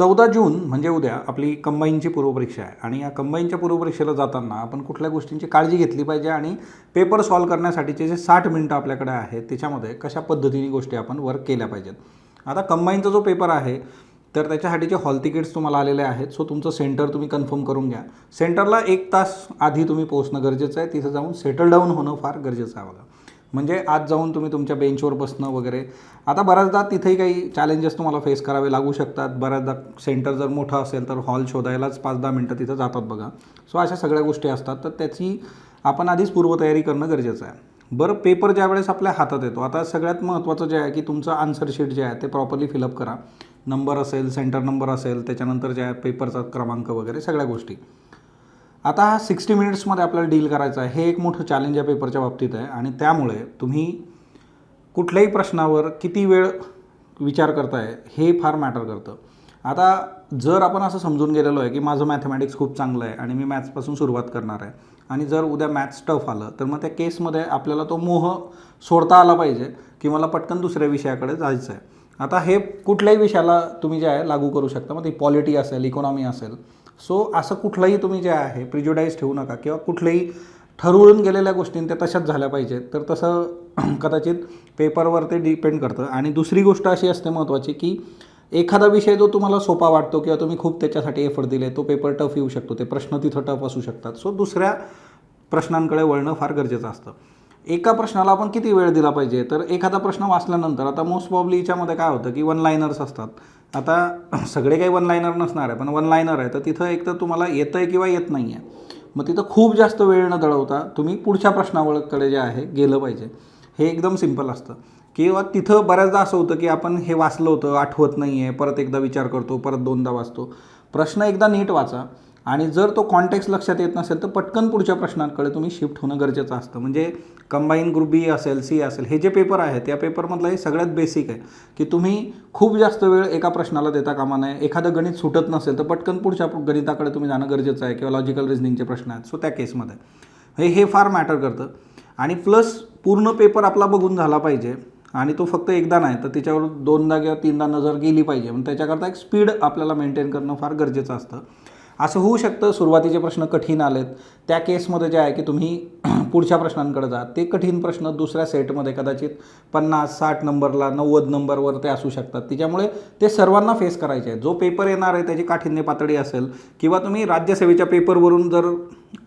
14 जून म्हणजे उद्या आपली कंबाईनची पूर्वपरीक्षा आहे आणि या कंबाईनच्या पूर्वपरीक्षेला जाताना आपण कुठल्या गोष्टींची काळजी घेतली पाहिजे आणि पेपर सॉल्व करण्यासाठीचे जे 60 मिनिटं आपल्याकडे आहेत त्याच्यामध्ये कशा पद्धतीने गोष्टी आपण वर्क केल्या पाहिजेत. आता कंबाईनचा जो पेपर आहे तर त्याच्यासाठीचे हॉल तिकीट्स तुम्हाला आलेले आहेत. सो तुमचं सेंटर तुम्ही कन्फर्म करून घ्या. सेंटरला 1 तास आधी तुम्ही पोहोचणं गरजेचं आहे. तिथं जाऊन सेटल डाऊन होणं फार गरजेचं आहे बघा. म्हणजे आज जाऊन तुम्ही तुमच्या बेंचवर बसणं वगैरे. आता बऱ्याचदा तिथेही काही चॅलेंजेस तुम्हाला फेस करावे लागू शकतात. बऱ्याचदा सेंटर जर मोठं असेल तर हॉल शोधायलाच 5-10 मिनटं तिथं जातात बघा. सो अशा सगळ्या गोष्टी असतात, तर त्याची आपण आधीच पूर्वतयारी करणं गरजेचं आहे. बरं, पेपर ज्यावेळेस आपल्या हातात येतो, आता सगळ्यात महत्त्वाचं जे आहे की तुमचं आन्सर शीट जे आहे ते प्रॉपरली फिलअप करा. नंबर असेल, सेंटर नंबर असेल, त्याच्यानंतर जे आहे पेपरचा क्रमांक वगैरे सगळ्या गोष्टी. आता हा 60 मिनिट्समध्ये आपल्याला डील करायचं आहे. हे एक मोठं चॅलेंज या पेपरच्या बाबतीत आहे आणि त्यामुळे तुम्ही कुठल्याही प्रश्नावर किती वेळ विचार करताय हे फार मॅटर करतं. आता जर आपण असं समजून गेलेलो आहे की माझं मॅथमॅटिक्स खूप चांगलं आहे आणि मी मॅथ्सपासून सुरुवात करणार आहे आणि जर उद्या मॅथ्स टफ आलं तर मग त्या केसमध्ये आपल्याला तो मोह सोडता आला पाहिजे की मला पटकन दुसऱ्या विषयाकडे जायचं आहे. आता हे कुठल्याही विषयाला तुम्ही जे आहे लागू करू शकता. मग ती पॉलिटी असेल, इकॉनॉमी असेल. सो असं कुठलंही तुम्ही जे आहे प्रिज्युडाईज ठेवू नका किंवा कुठल्याही ठरवून गेलेल्या गोष्टी त्या तशाच झाल्या पाहिजेत. तर तसं कदाचित पेपरवर ते डिपेंड करतं. आणि दुसरी गोष्ट अशी असते महत्त्वाची की एखादा विषय जो तुम्हाला सोपा वाटतो किंवा तुम्ही खूप त्याच्यासाठी एफर्ट दिले, तो पेपर टफ येऊ शकतो, ते प्रश्न तिथं टफ असू शकतात. सो दुसऱ्या प्रश्नांकडे वळणं फार गरजेचं असतं. एका प्रश्नाला आपण किती वेळ दिला पाहिजे, तर एखादा प्रश्न वाचल्यानंतर आता मोस्ट प्रॉब्ली याच्यामध्ये काय होतं की 1 लायनर्स असतात. आता सगळे काही 1 लायनर नसणार आहे, पण 1 लायनर आहे तर तिथं एक तर तुम्हाला येतं आहे किंवा येत नाही आहे. मग तिथं खूप जास्त वेळ न दळवता तुम्ही पुढच्या प्रश्नाकडे जे आहे गेलं पाहिजे. हे एकदम सिंपल असतं. किंवा तिथं बऱ्याचदा असं होतं की आपण हे वाचलं होतं, आठवत नाही आहे, परत एकदा विचार करतो, परत 2दा वाचतो. प्रश्न एकदा नीट वाचा आणि जर तो कॉन्टेक्स्ट लक्षात येत नसेल तर पटकन पुढच्या प्रश्नांकडे तुम्ही शिफ्ट होणं गरजेचं असतं. म्हणजे कंबाईन ग्रुप बी असेल, सी असेल, हे जे पेपर आहेत या पेपरमधलं हे सगळ्यात बेसिक आहे की तुम्ही खूप जास्त वेळ एका प्रश्नाला देता कामा नये. एखादं गणित सुटत नसेल तर पटकन पुढच्या गणिताकडे तुम्ही जाणं गरजेचं आहे किंवा लॉजिकल रिझनिंगचे प्रश्न आहेत. सो त्या केसमध्ये हे फार मॅटर करतं. आणि प्लस पूर्ण पेपर आपला बघून झाला पाहिजे आणि तो फक्त एकदा नाही तर त्याच्यावर 2दा किंवा 3दा नजर गेली पाहिजे. मग त्याच्याकरता एक स्पीड आपल्याला मेंटेन करणं फार गरजेचं असतं. असं होऊ शकतं सुरुवातीचे प्रश्न कठीण आलेत, त्या केसमध्ये जे आहे की तुम्ही पुढच्या प्रश्नांकडे जा. ते कठीण प्रश्न दुसऱ्या सेटमध्ये कदाचित 50-60 नंबरला, 90 नंबरवर ते असू शकतात. त्याच्यामुळे ते सर्वांना फेस करायचे आहे. जो पेपर येणार आहे त्याची काठिण्य पातळी असेल किंवा तुम्ही राज्यसेवेच्या पेपरवरून जर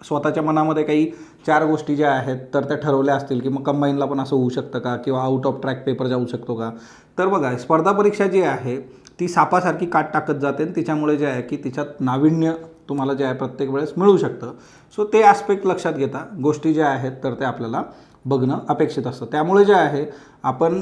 स्वतःच्या मनामध्ये काही 4 गोष्टी ज्या आहेत तर त्या ठरवल्या असतील की मग कंबाईनला पण असं होऊ शकतं का किंवा आउट ऑफ ट्रॅक पेपर जाऊ शकतो का, तर बघा स्पर्धा परीक्षा जी आहे ती सापासारखी काट टाकत जाते आणि त्याच्यामुळे जे आहे की तिच्यात नाविन्य तुम्हाला जे आहे प्रत्येक वेळेस मिळू शकतं. सो ते ॲस्पेक्ट लक्षात घेता गोष्टी ज्या आहेत तर ते आपल्याला बघणं अपेक्षित असतं. त्यामुळे जे आहे आपण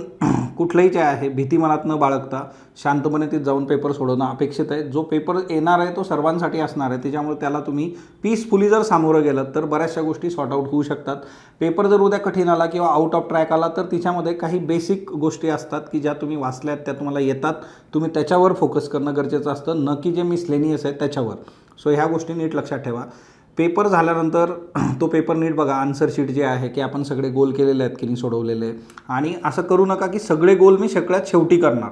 कुठलंही जे आहे भीती मनात न बाळगता शांतपणे तिथे जाऊन पेपर सोडवणं अपेक्षित आहे. जो पेपर येणार आहे तो सर्वांसाठी असणार आहे, त्याच्यामुळे त्याला तुम्ही पीसफुली जर सामोरं गेलात तर बऱ्याचशा गोष्टी सॉर्ट आऊट होऊ शकतात. पेपर जर उद्या कठीण आला किंवा आउट ऑफ ट्रॅक आला तर तिच्यामध्ये काही बेसिक गोष्टी असतात की ज्या तुम्ही वाचल्यात, त्या तुम्हाला येतात, तुम्ही त्याच्यावर फोकस करणं गरजेचं असतं, न की जे मिसलेनियस आहे त्याच्यावर. सो ह्या गोष्टी नीट लक्षात ठेवा. पेपर झाल्यानंतर तो पेपर नीट बघा. आन्सर शीट जे आहे की आपण सगळे गोल केलेले आहेत की नाही सोडवलेले. आणि असं करू नका की सगळे गोल मी सगळ्यात शेवटी करणार.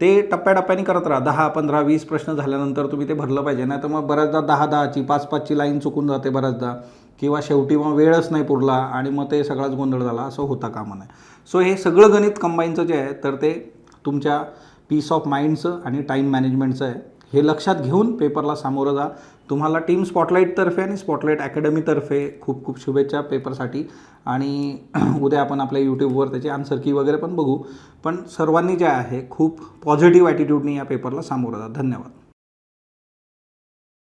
ते टप्प्याटप्प्याने करत राहा. 10, 15, 20 प्रश्न झाल्यानंतर तुम्ही ते भरलं पाहिजे. नाही तर मग बऱ्याचदा 10-10ची 5-5ची लाईन चुकून जाते बऱ्याचदा, किंवा शेवटी मग वेळच नाही पुरला आणि मग ते सगळाच गोंधळ झाला, असं होता कामा नये. सो हे सगळं गणित कंबाईनचं जे आहे तर ते तुमच्या पीस ऑफ माइंडचं आणि टाईम मॅनेजमेंटचं आहे. हे लक्षात घेऊन पेपरला सामोरं जा. तुम्हाला टीम स्पॉटलाईटतर्फे आणि स्पॉटलाईट अकॅडमीतर्फे खूप खूप शुभेच्छा पेपरसाठी. आणि उद्या आपण आपल्या यूट्यूबवर त्याची आन्सर की वगैरे पण बघू. पण सर्वांनी जे आहे खूप पॉझिटिव्ह ॲटिट्यूडनी या पेपरला सामोरं जा. धन्यवाद.